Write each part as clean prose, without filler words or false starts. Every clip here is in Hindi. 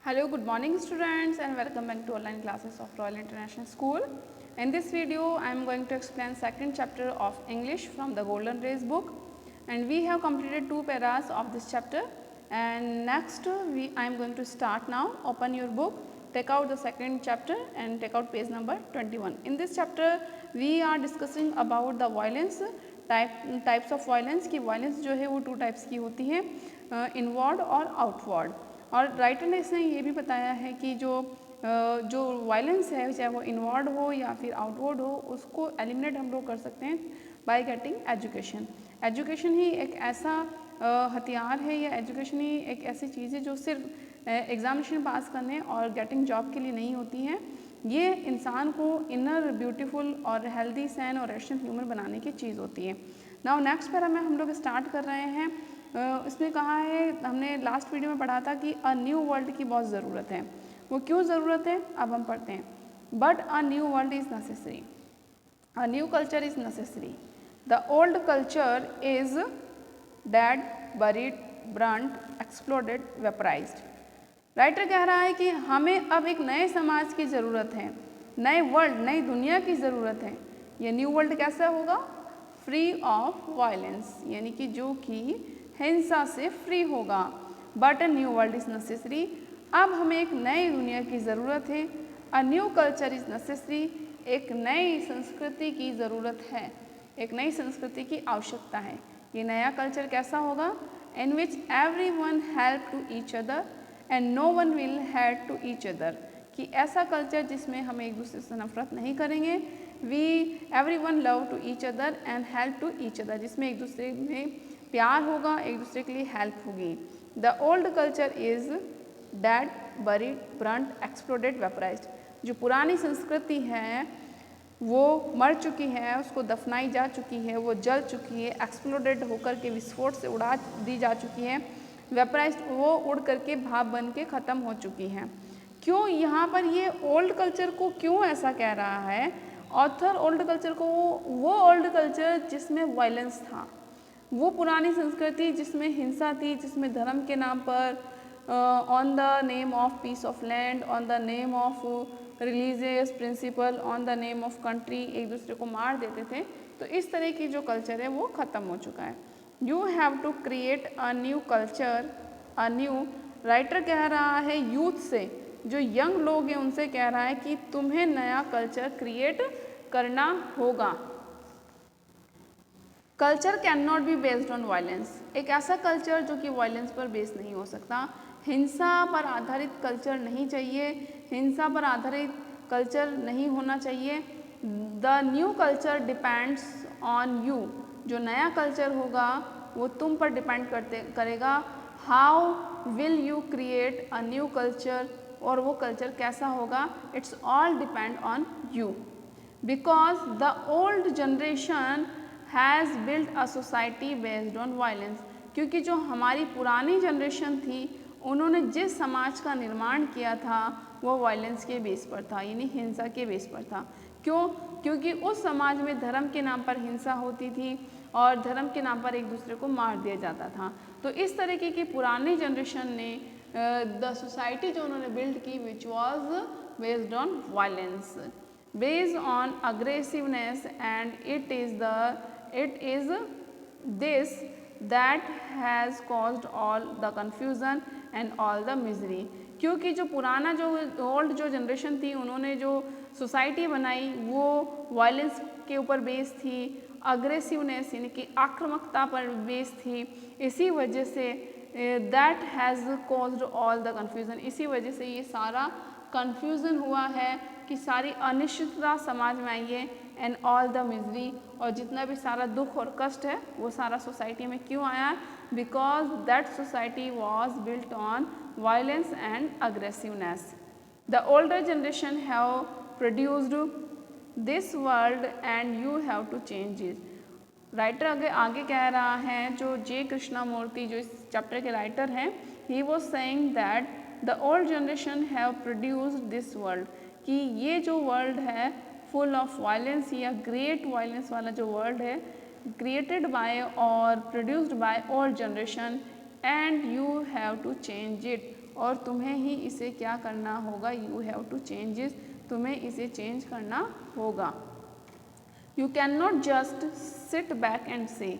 Hello, good morning students and welcome back to online classes of Royal International School. In this video, I am going to explain second chapter of English from the Golden Race book, and we have completed 2 paras of this chapter, and next I am going to start now. Open your book, take out the second chapter and take out page number 21. In this chapter, we are discussing about the violence types of violence कि violence जो है वो 2 types की होती है, इनवर्ड और आउटवर्ड। और राइटर ने इसने ये भी बताया है कि जो वायलेंस है चाहे वो इनवर्ड हो या फिर आउटवर्ड हो उसको एलिमिनेट हम लोग कर सकते हैं बाय गेटिंग एजुकेशन। एजुकेशन ही एक ऐसा हथियार है या एजुकेशन ही एक ऐसी चीज़ है जो सिर्फ एग्जामिनेशन पास करने और गेटिंग जॉब के लिए नहीं होती है। ये इंसान को इनर ब्यूटीफुल और हेल्दी सैन और रेशनल ह्यूमन बनाने की चीज़ होती है। नाउ नेक्स्ट पैरा में हम लोग स्टार्ट कर रहे हैं। इसमें कहा है, हमने लास्ट वीडियो में पढ़ा था कि अ न्यू वर्ल्ड की बहुत ज़रूरत है। वो क्यों ज़रूरत है अब हम पढ़ते हैं। But a new world is necessary, a new culture is necessary, the old culture is dead, buried, burnt, exploded, vaporized. Writer कह रहा है कि हमें अब एक नए समाज की ज़रूरत है, नए वर्ल्ड, नई दुनिया की ज़रूरत है। ये न्यू वर्ल्ड कैसा होगा? फ्री ऑफ वायलेंस, यानी कि जो कि हिंसा से फ्री होगा। But a new world is necessary, अब हमें एक नई दुनिया की ज़रूरत है। अ न्यू कल्चर इज़ नेसेसरी, एक नई संस्कृति की ज़रूरत है, एक नई संस्कृति की आवश्यकता है। ये नया कल्चर कैसा होगा? In which every one help to each other and no one will hate to each other, कि ऐसा कल्चर जिसमें हम एक दूसरे से नफरत नहीं करेंगे। We everyone love to each other and help to each other, जिसमें एक दूसरे में प्यार होगा, एक दूसरे के लिए हेल्प होगी। The old culture is dead, buried, burnt, exploded, vaporized. जो पुरानी संस्कृति है वो मर चुकी है, उसको दफनाई जा चुकी है, वो जल चुकी है, एक्सप्लोडेड होकर के विस्फोट से उड़ा दी जा चुकी है, वेपराइज्ड वो उड़ करके भाप बन के ख़त्म हो चुकी हैं। क्यों यहाँ पर ये ओल्ड कल्चर को क्यों ऐसा कह रहा है ऑथर? ओल्ड कल्चर को वो ओल्ड कल्चर जिसमें वायलेंस था, वो पुरानी संस्कृति जिसमें हिंसा थी, जिसमें धर्म के नाम पर on the name of peace of land, on the name of religious principle, on the name of country एक दूसरे को मार देते थे। तो इस तरह की जो कल्चर है वो ख़त्म हो चुका है। You have to create a new culture, a new. Writer कह रहा है यूथ से, जो यंग लोग हैं उनसे कह रहा है कि तुम्हें नया कल्चर क्रिएट करना होगा। Culture can not be based on violence, एक ऐसा कल्चर जो कि वायलेंस पर बेस्ड नहीं हो सकता। हिंसा पर आधारित कल्चर नहीं चाहिए, हिंसा पर आधारित कल्चर नहीं होना चाहिए। The new culture depends on you, जो नया कल्चर होगा वो तुम पर डिपेंड करेगा। How will you create a new culture, और वो कल्चर कैसा होगा? It's all depend on you, because the old generation has built a society based on violence, क्योंकि जो हमारी पुरानी जनरेशन थी उन्होंने जिस समाज का निर्माण किया था वो वायलेंस के बेस पर था, यानी हिंसा के बेस पर था। क्यों? क्योंकि उस समाज में धर्म के नाम पर हिंसा होती थी और धर्म के नाम पर एक दूसरे को मार दिया जाता था। तो इस तरीके की पुरानी जनरेशन ने द सोसाइटी जो उन्होंने बिल्ड की which was based on violence, based on aggressiveness, and it is this that has caused all the confusion and all the misery। क्योंकि जो पुराना जो ओल्ड जो जनरेशन थी उन्होंने जो सोसाइटी बनाई वो वायलेंस के ऊपर बेस थी, अग्रेसिवनेस यानी कि आक्रामकता पर बेस थी। इसी वजह say that has caused all the confusion, इसी वजह से ये सारा कन्फ्यूज़न हुआ है कि सारी अनिश्चितता समाज में आई है, एंड ऑल द मिजरी, और जितना भी सारा दुख और कष्ट है वो सारा सोसाइटी में क्यों आया? Because that society was built on violence and aggressiveness. The older generation have produced this world and you have to change it. Writer आगे कह रहा है, जो जे कृष्णामूर्ति जो इस चैप्टर के राइटर हैं, he was saying that the old generation have produced this world, कि ये जो वर्ल्ड है फुल ऑफ वायलेंस या ग्रेट वायलेंस वाला जो वर्ल्ड है, क्रिएटेड बाय और produced by old generation, and you have to change it, और तुम्हें ही इसे क्या करना होगा, you have to change this, तुम्हें इसे चेंज करना होगा। You can not just sit back and say,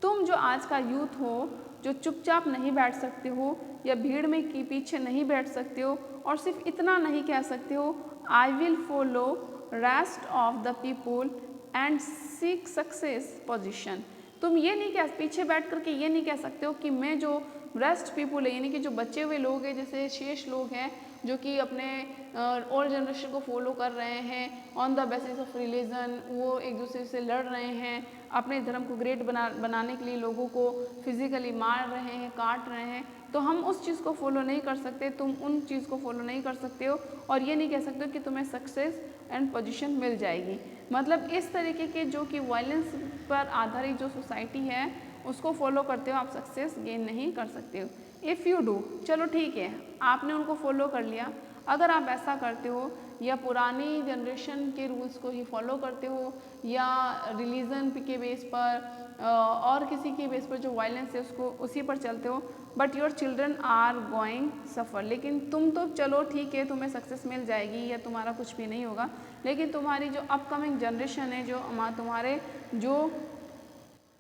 तुम जो आज का यूथ हो जो चुपचाप नहीं बैठ सकते हो या भीड़ में की पीछे नहीं बैठ सकते हो और सिर्फ इतना नहीं कह सकते हो I will follow rest of the people and seek success position. तुम ये नहीं कह, पीछे बैठ करके ये नहीं कह सकते हो कि मैं जो रेस्ट पीपुल है यानी कि जो बचे हुए लोग हैं, जैसे शेष लोग हैं जो कि अपने ओल्ड जनरेशन को फॉलो कर रहे हैं on the basis of religion, वो एक दूसरे से लड़ रहे हैं, अपने धर्म को ग्रेट बनाने के लिए लोगों को फिजिकली मार रहे हैं, काट रहे हैं, तो हम उस चीज़ को फॉलो नहीं कर सकते, तुम उन चीज़ को फॉलो नहीं कर सकते हो और ये नहीं कह सकते हो कि तुम्हें सक्सेस एंड पोजीशन मिल जाएगी। मतलब इस तरीके के जो कि वायलेंस पर आधारित जो सोसाइटी है उसको फॉलो करते हो आप सक्सेस गेन नहीं कर सकते हो। इफ़ यू डू, चलो ठीक है आपने उनको फॉलो कर लिया, अगर आप ऐसा करते हो या पुरानी जनरेशन के रूल्स को ही फॉलो करते हो या रिलीजन के बेस पर और किसी के बेस पर जो वायलेंस है उसको उसी पर चलते हो, but your children are going suffer, लेकिन तुम तो चलो ठीक है तुम्हें सक्सेस मिल जाएगी या तुम्हारा कुछ भी नहीं होगा, लेकिन तुम्हारी जो अपकमिंग जनरेशन है, जो तुम्हारे जो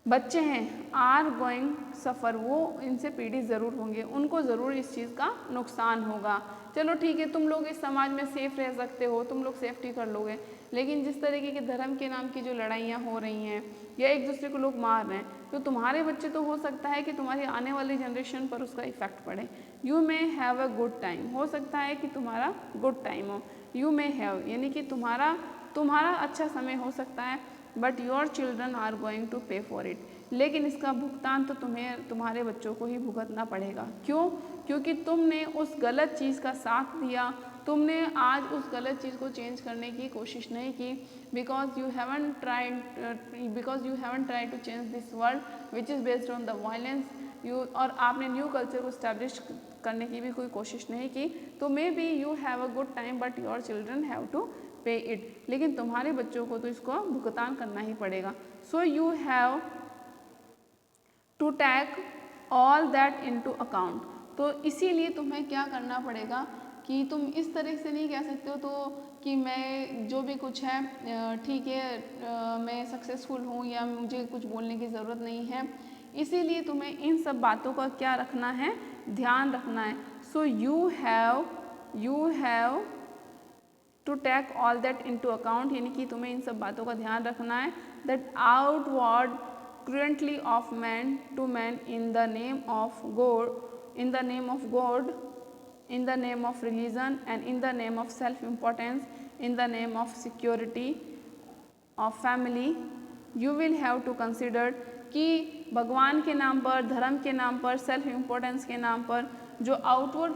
बच्चे हैं आर गोइंग सफ़र, वो इनसे पीड़ित ज़रूर होंगे, उनको ज़रूर इस चीज़ का नुकसान होगा। चलो ठीक है तुम लोग इस समाज में सेफ रह सकते हो, तुम लोग सेफ्टी कर लोगे, लेकिन जिस तरीके के धर्म के नाम की जो लड़ाइयाँ हो रही हैं या एक दूसरे को लोग मार रहे हैं, तो तुम्हारे बच्चे तो हो सकता है कि तुम्हारी आने वाली जनरेशन पर उसका इफ़ेक्ट पड़े। You may have a good time, हो सकता है कि तुम्हारा गुड टाइम हो, यू मे हैव यानी कि तुम्हारा अच्छा समय हो सकता है, but your children are going to pay for it, लेकिन इसका भुगतान तो तुम्हारे बच्चों को ही भुगतना पड़ेगा। क्यों? क्योंकि तुमने उस गलत चीज़ का साथ दिया, तुमने आज उस गलत चीज़ को चेंज करने की कोशिश नहीं की, because you haven't tried to change this world which is based on the violence you, और आपने न्यू कल्चर को स्टैब्लिश करने की भी कोई कोशिश नहीं की, तो maybe you have a good time but your children have to pay it, लेकिन तुम्हारे बच्चों को तो इसको भुगतान करना ही पड़ेगा। So you have to take all that into account, तो इसीलिए तुम्हें क्या करना पड़ेगा कि तुम इस तरह से नहीं कह सकते हो तो कि मैं जो भी कुछ है ठीक है मैं सक्सेसफुल हूँ या मुझे कुछ बोलने की ज़रूरत नहीं है, इसीलिए तुम्हें इन सब बातों का क्या रखना है, ध्यान रखना है। So you have to take all that into account, यानी कि तुम्हें इन सब बातों का ध्यान रखना है, that outward cruelty of man to man in the name of God, in the name of God, in the name of religion and in the name of self importance, in the name of security of family, you will have to consider कि भगवान के नाम पर, धर्म के नाम पर, सेल्फ इम्पोर्टेंस के नाम पर जो आउटवर्ड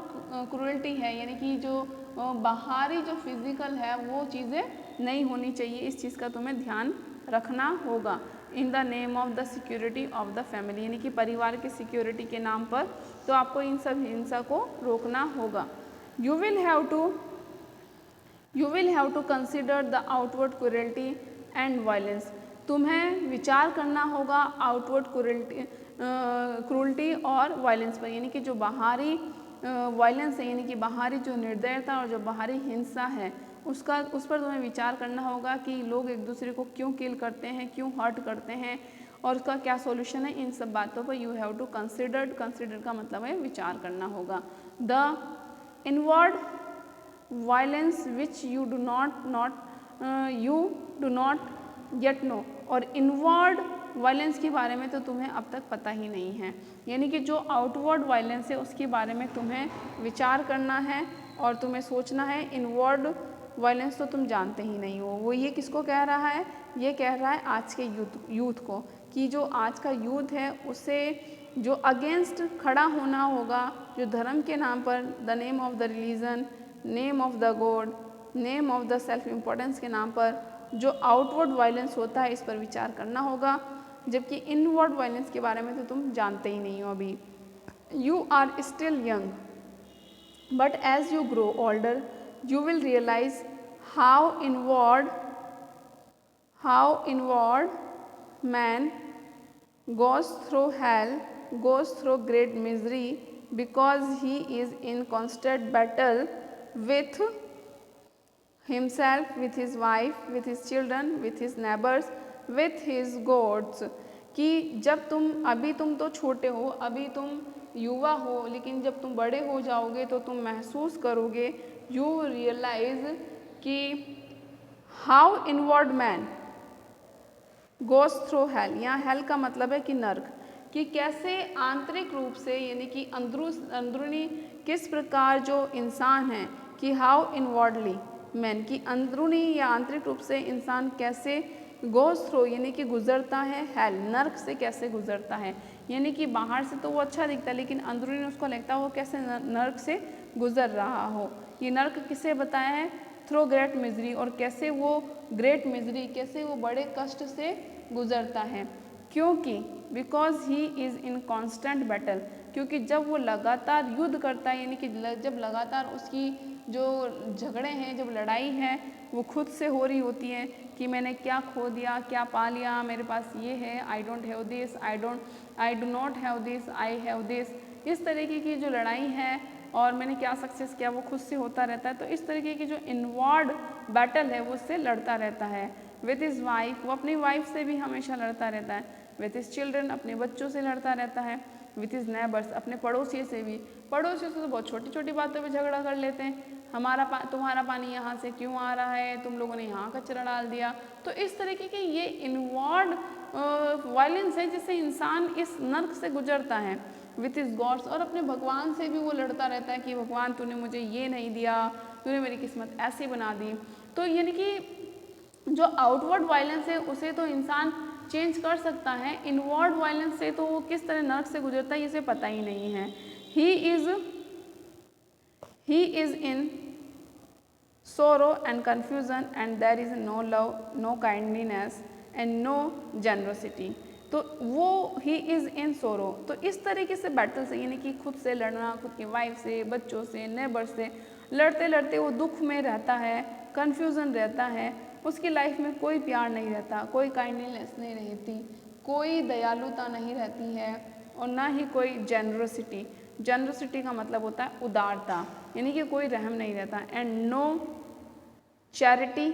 क्रूएल्टी है यानी कि जो बाहरी जो फिजिकल है वो चीज़ें नहीं होनी चाहिए, इस चीज़ का तुम्हें ध्यान रखना होगा। In the name of the security of the family, यानी कि परिवार की सिक्योरिटी के नाम पर तो आपको इन सब हिंसा को रोकना होगा। You will have to consider the outward cruelty and violence, तुम्हें विचार करना होगा आउटवर्ड क्रूएल्टी और वायलेंस पर, यानी कि जो बाहरी वायलेंस है यानी कि बाहरी जो निर्दयता और जो बाहरी हिंसा है उस पर तुम्हें विचार करना होगा कि लोग एक दूसरे को क्यों किल करते हैं, क्यों हर्ट करते हैं और उसका क्या सॉल्यूशन है, इन सब बातों पर यू हैव टू कंसिडर का मतलब है विचार करना होगा। The inward violence which you do not yet know, और इनवर्ड वायलेंस के बारे में तो तुम्हें अब तक पता ही नहीं है, यानी कि जो आउटवर्ड वायलेंस है उसके बारे में तुम्हें विचार करना है और तुम्हें सोचना है। इनवर्ड वायलेंस तो तुम जानते ही नहीं हो, वो ये किसको कह रहा है, ये कह रहा है आज के यूथ को कि जो आज का यूथ है उसे जो अगेंस्ट खड़ा होना होगा, जो धर्म के नाम पर the name of the religion, name of the God, name of the self importance के नाम पर जो आउटवर्ड वायलेंस होता है इस पर विचार करना होगा, जबकि इनवर्ड वायलेंस के बारे में तो तुम जानते ही नहीं हो अभी। You are still young but as you grow older you will realize how inward man goes through hell, goes through great misery because he is in constant battle with himself, with his wife, with his children, with his neighbors, with his gods। कि जब तुम तो छोटे हो, अभी तुम युवा हो, लेकिन जब तुम बड़े हो जाओगे तो तुम महसूस करोगे, यू रियलाइज कि how inward man goes through hell. यहाँ हेल का मतलब है कि नर्क, कि कैसे आंतरिक रूप से यानी कि अंदरूनी किस प्रकार जो इंसान है, कि हाउ इनवर्डली मैन, कि अंदरूनी या आंतरिक रूप से इंसान कैसे गोस थ्रू यानी कि गुजरता है हेल, नर्क से कैसे गुजरता है। यानी कि बाहर से तो वो अच्छा दिखता है लेकिन अंदरूनी उसको लगता है वो कैसे नर्क से गुजर रहा हो। ये नर्क किसे बताया है? थ्रू ग्रेट मिजरी, और कैसे वो ग्रेट मिजरी, कैसे वो बड़े कष्ट से गुजरता है। क्योंकि because he is in constant battle, क्योंकि जब वो लगातार युद्ध करता है यानी कि जब लगातार उसकी जो झगड़े हैं, जब लड़ाई है वो खुद से हो रही होती है कि मैंने क्या खो दिया, क्या पा लिया, मेरे पास ये है, I don't have this, I do not have this, I have this, इस तरीके की जो लड़ाई है, और मैंने क्या सक्सेस किया, वो खुद से होता रहता है। तो इस तरीके की जो इनवर्ड बैटल है वो उससे लड़ता रहता है। विथ इज़ वाइफ, वो अपनी वाइफ से भी हमेशा लड़ता रहता है। विथ इज़ चिल्ड्रन, अपने बच्चों से लड़ता रहता है। विथ इज़ नेबर्स, अपने पड़ोसी से भी। पड़ोसियों से तो बहुत छोटी छोटी बातों पे झगड़ा कर लेते हैं, तुम्हारा पानी यहाँ से क्यों आ रहा है, तुम लोगों ने यहाँ कचरा डाल दिया। तो इस तरीके के ये इनवर्ड वायलेंस है जिससे इंसान इस नर्क से गुजरता है। विथ इज गॉड्स, और अपने भगवान से भी वो लड़ता रहता है कि भगवान तूने मुझे ये नहीं दिया, तूने मेरी किस्मत ऐसी बना दी। तो यानी कि जो आउटवर्ड वायलेंस है उसे तो इंसान चेंज कर सकता है, इनवर्ड वायलेंस से तो वो किस तरह नर्क से गुजरता है इसे पता ही नहीं है। He is in sorrow and confusion and there is no love, no kindliness and no generosity। तो वो ही इज़ इन सोरो, तो इस तरीके से बैटल से यानी कि खुद से लड़ना, खुद की वाइफ से, बच्चों से, नेबर से लड़ते लड़ते वो दुख में रहता है, कन्फ्यूज़न रहता है, उसकी लाइफ में कोई प्यार नहीं रहता, कोई काइंडनेस नहीं रहती, कोई दयालुता नहीं रहती है, और ना ही कोई जेनरोसिटी। जेनरोसिटी का मतलब होता है उदारता, यानी कि कोई रहम नहीं रहता। एंड नो चैरिटी,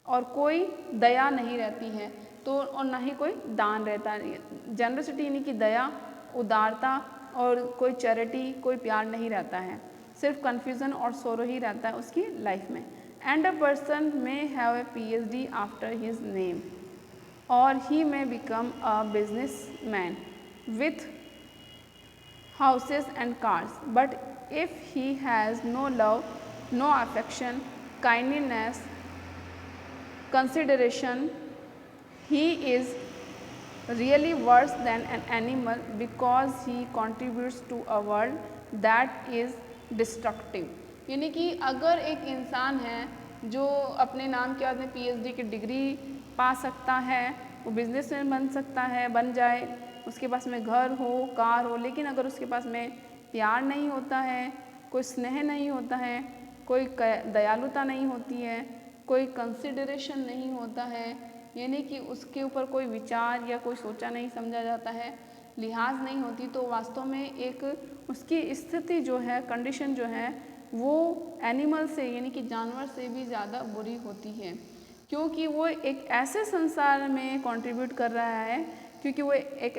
और कोई दया नहीं रहती है, तो और ना ही कोई दान रहता है। जेनरोसिटी यानी कि दया, उदारता, और कोई चैरिटी, कोई प्यार नहीं रहता है, सिर्फ कन्फ्यूज़न और सोरो ही रहता है उसकी लाइफ में। And a person may have a PhD after his name और he may become a business man with houses and cars, but if he has no love, no affection, kindness, consideration, he is really worse than an animal because he contributes to a world that is destructive। यानी कि अगर एक इंसान है जो अपने नाम के बाद में PhD की डिग्री पा सकता है, वो बिजनेसमैन बन सकता है, बन जाए, उसके पास में घर हो, कार हो, लेकिन अगर उसके पास में प्यार नहीं होता है, कोई स्नेह नहीं होता है, कोई दयालुता नहीं होती है, कोई कंसिडरेशन नहीं होता है, यानी कि उसके ऊपर कोई विचार या कोई सोचा नहीं समझा जाता है, लिहाज नहीं होती, तो वास्तव में एक उसकी स्थिति जो है, कंडीशन जो है, वो एनिमल से यानी कि जानवर से भी ज़्यादा बुरी होती है, क्योंकि वो एक ऐसे संसार में कंट्रीब्यूट कर रहा है, क्योंकि वो एक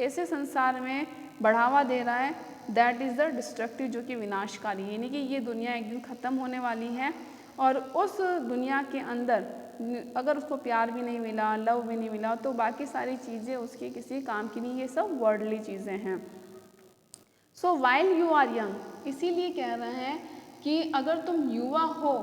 ऐसे संसार में बढ़ावा दे रहा है दैट इज़ द डिस्ट्रक्टिव, जो कि विनाशकारी, यानी कि ये दुनिया एक दिन ख़त्म होने वाली है, और उस दुनिया के अंदर अगर उसको प्यार भी नहीं मिला, लव भी नहीं मिला, तो बाकी सारी चीज़ें उसकी किसी काम की नहीं, ये सब वर्ल्डली चीज़ें हैं। So while you are young, इसीलिए कह रहे हैं कि अगर तुम युवा हो,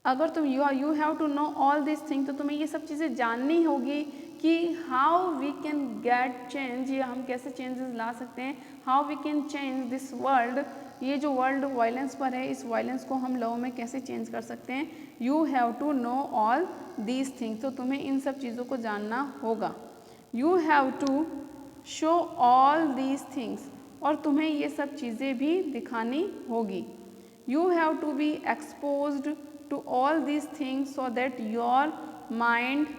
अगर तुम you have to know all this thing, तो तुम्हें ये सब चीज़ें जाननी होगी कि how we can get change, या हम कैसे चेंजेस ला सकते हैं, how we can change this world, ये जो वर्ल्ड वायलेंस पर है, इस वायलेंस को हम लव में कैसे चेंज कर सकते हैं। You have to know all these things, तो तुम्हें इन सब चीज़ों को जानना होगा। You have to show all these things, और तुम्हें ये सब चीज़ें भी दिखानी होगी। You have to be exposed to all these things so that your mind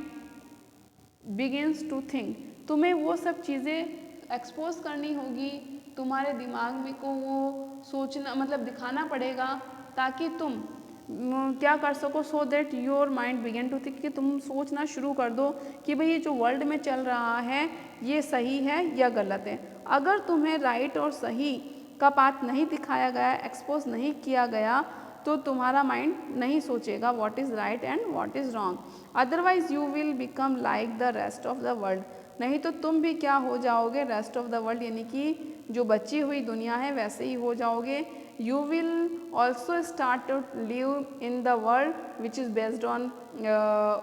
begins to think, तुम्हें वो सब चीज़ें एक्सपोज करनी होगी, तुम्हारे दिमाग में को वो सोचना मतलब दिखाना पड़ेगा ताकि तुम क्या कर सको, so that your mind begin to think, कि तुम सोचना शुरू कर दो कि भाई ये जो वर्ल्ड में चल रहा है ये सही है या गलत है। अगर तुम्हें राइट और सही का पाथ नहीं दिखाया गया, एक्सपोज नहीं किया गया, तो तुम्हारा माइंड नहीं सोचेगा what is right and what is wrong. Otherwise you will become like the rest of the world, नहीं तो तुम भी क्या हो जाओगे, रेस्ट ऑफ द वर्ल्ड, यानी कि जो बची हुई दुनिया है वैसे ही हो जाओगे। You will also start to live in the world which is based on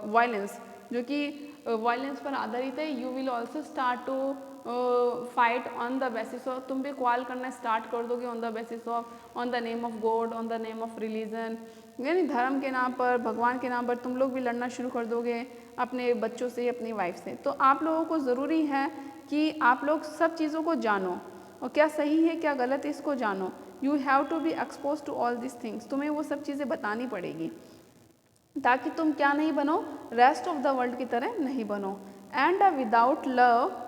violence, जो कि वायलेंस पर आधारित है। You will also start to fight on the basis of, तुम भी क्वाल करना स्टार्ट कर दोगे on the basis of, on the name of God, on the name of religion, यानी धर्म के नाम पर, भगवान के नाम पर तुम लोग भी लड़ना शुरू कर दोगे अपने बच्चों से, अपनी वाइफ से। तो आप लोगों को ज़रूरी है कि आप लोग सब चीज़ों को जानो और क्या सही है क्या गलत है इसको जानो। You have to be expose to all this things, तुम्हें वो सब चीज़ें बतानी पड़ेगी ताकि तुम क्या नहीं बनो, रेस्ट ऑफ द वर्ल्ड की तरह नहीं बनो। And without love,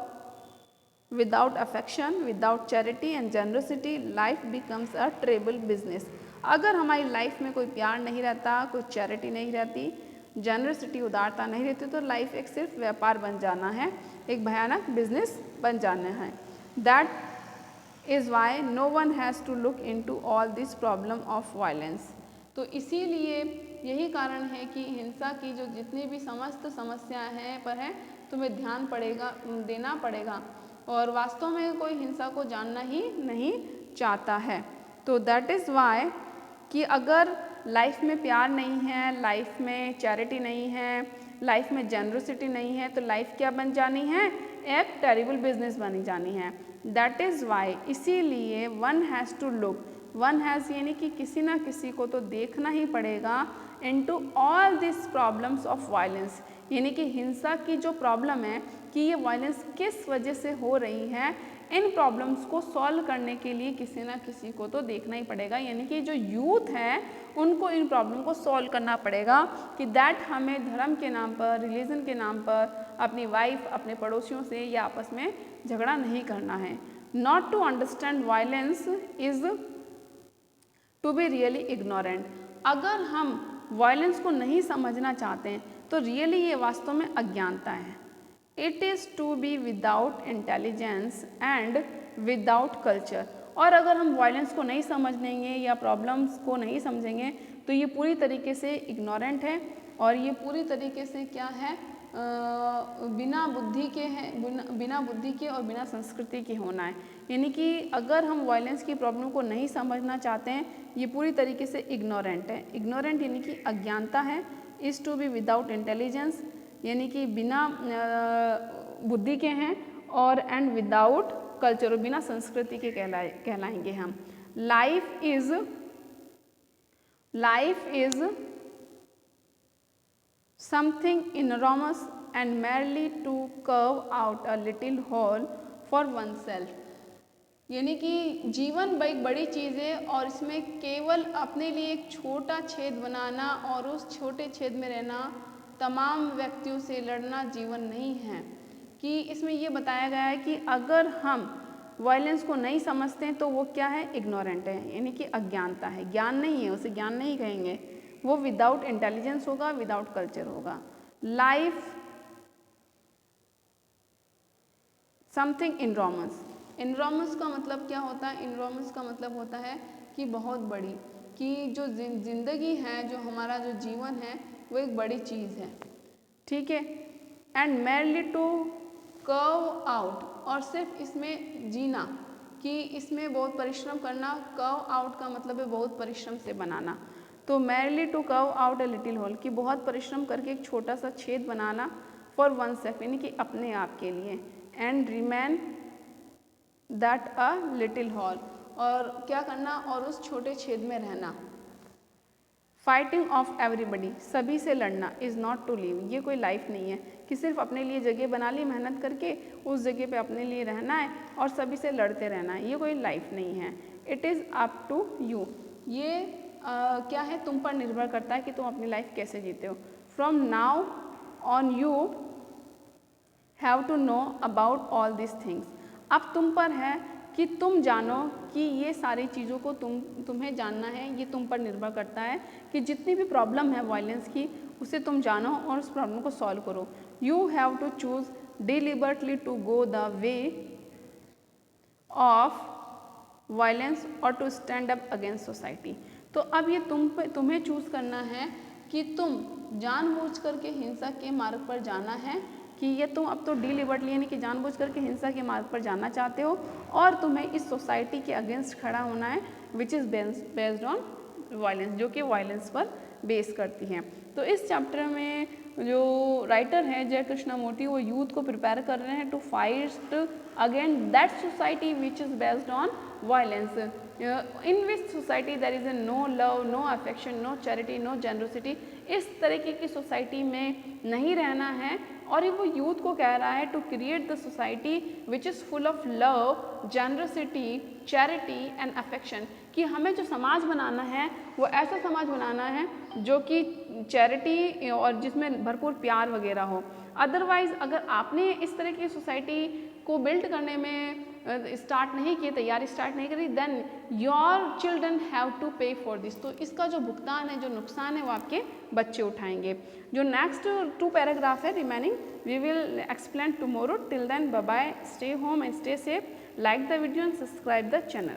without affection, without charity and generosity, life becomes a terrible business. अगर हमारी लाइफ में कोई प्यार नहीं रहता, कोई चैरिटी नहीं रहती, जनरसिटी उदारता नहीं रहती, तो लाइफ एक सिर्फ व्यापार बन जाना है, एक भयानक बिजनेस बन जाना है। That is why no one has to look into all this problem of violence. तो इसीलिए यही कारण है कि हिंसा की जो जितनी भी समस्त समस्याएं हैं पर है, तुम्हें ध्यान देना पड़ेगा, और वास्तव में कोई हिंसा को जानना ही नहीं चाहता है। तो दैट इज़ वाई कि अगर लाइफ में प्यार नहीं है, लाइफ में चैरिटी नहीं है, लाइफ में जेनरोसिटी नहीं है, तो लाइफ क्या बन जानी है, एक टेरिबल बिजनेस बनी जानी है। दैट इज़ वाई, इसीलिए one has to look, one has यानी कि किसी ना किसी को तो देखना ही पड़ेगा, into all this problems of violence, यानी कि हिंसा की जो प्रॉब्लम है कि ये वायलेंस किस वजह से हो रही है, इन प्रॉब्लम्स को सॉल्व करने के लिए किसी ना किसी को तो देखना ही पड़ेगा, यानी कि जो यूथ है उनको इन प्रॉब्लम को सॉल्व करना पड़ेगा कि दैट हमें धर्म के नाम पर, रिलीजन के नाम पर अपनी वाइफ, अपने पड़ोसियों से या आपस में झगड़ा नहीं करना है। Not to understand violence is to be really ignorant. अगर हम वायलेंस को नहीं समझना चाहते हैं तो रियली ये वास्तव में अज्ञानता है। It is to be without intelligence and without culture. और अगर हम वायलेंस को नहीं समझेंगे या प्रॉब्लम्स को नहीं समझेंगे तो ये पूरी तरीके से इग्नोरेंट है, और ये पूरी तरीके से क्या है, बिना बुद्धि के हैं, बिना बुद्धि के और बिना संस्कृति के होना है। यानी कि अगर हम वायलेंस की प्रॉब्लम को नहीं समझना चाहते हैं, ये पूरी तरीके से इग्नोरेंट है। इग्नोरेंट यानी कि अज्ञानता है। Is to be without intelligence यानी कि बिना बुद्धि के हैं, और एंड विदाउट कल्चर, बिना संस्कृति के कहलाएंगे हम। Life is something enormous and merely to carve out a little hole for oneself। यानी कि जीवन एक बड़ी चीज़ है और इसमें केवल अपने लिए एक छोटा छेद बनाना और उस छोटे छेद में रहना, तमाम व्यक्तियों से लड़ना जीवन नहीं है। कि इसमें ये बताया गया है कि अगर हम वायलेंस को नहीं समझते हैं तो वो क्या है, इग्नोरेंट है, यानी कि अज्ञानता है, ज्ञान नहीं है, उसे ज्ञान नहीं कहेंगे। वो विदाउट इंटेलिजेंस होगा, विदाउट कल्चर होगा। Life something enormous. इनरॉमस का मतलब क्या होता है, इनरॉमस का मतलब होता है कि बहुत बड़ी, कि जो जिंदगी है, जो हमारा जो जीवन है वो एक बड़ी चीज़ है, ठीक है। And merely to curve out, और सिर्फ इसमें जीना, कि इसमें बहुत परिश्रम करना। कर्व आउट का मतलब है बहुत परिश्रम से बनाना। तो merely to curve out a little hole, कि बहुत परिश्रम करके एक छोटा सा छेद बनाना, फॉर वन सेल्फ यानी कि अपने आप के लिए। And remain that a little hall, और क्या करना, और उस छोटे छेद में रहना। फाइटिंग ऑफ एवरीबडी, सभी से लड़ना। इज़ नॉट टू लिव, ये कोई लाइफ नहीं है कि सिर्फ अपने लिए जगह बना ली मेहनत करके, उस जगह पे अपने लिए रहना है और सभी से लड़ते रहना है, ये कोई लाइफ नहीं है। It is up to you, ये क्या है, तुम पर निर्भर करता है कि तुम अपनी लाइफ कैसे जीते हो। From now on you have to know about all this things, अब तुम पर है कि तुम जानो कि ये सारी चीज़ों को तुम्हें जानना है, ये तुम पर निर्भर करता है कि जितनी भी प्रॉब्लम है वायलेंस की उसे तुम जानो और उस प्रॉब्लम को सॉल्व करो। You have to choose deliberately to go the way of violence और to stand up against society. तो अब ये तुम्हें चूज करना है कि तुम जानबूझ करके हिंसा के मार्ग पर जाना है, कि ये तुम अब तो डिलिबरेटली यानी कि जानबूझ करके हिंसा के मार्ग पर जाना चाहते हो और तुम्हें इस सोसाइटी के अगेंस्ट खड़ा होना है विच इज़ बेस्ड ऑन वायलेंस, जो कि वायलेंस पर बेस करती हैं। तो इस चैप्टर में जो राइटर हैं जय कृष्णमूर्ति, वो यूथ को प्रिपेयर कर रहे हैं to fight against that society which is based on violence, in which society there is a no love, no affection, no charity, no generosity. इस तरीके की सोसाइटी में नहीं रहना है और ये वो यूथ को कह रहा है to create the society which is full of love, generosity, charity and affection, कि हमें जो समाज बनाना है वो ऐसा समाज बनाना है जो कि चैरिटी और जिसमें भरपूर प्यार वगैरह हो। अदरवाइज़ अगर आपने इस तरह की सोसाइटी को बिल्ड करने में स्टार्ट नहीं किए, तैयारी स्टार्ट नहीं करी, then your children have to pay for this. तो इसका जो भुगतान है, जो नुकसान है, वो आपके बच्चे उठाएंगे। जो नेक्स्ट 2 पैराग्राफ है remaining we will explain tomorrow. Till then bye bye, stay home and stay safe, like the video and subscribe the channel.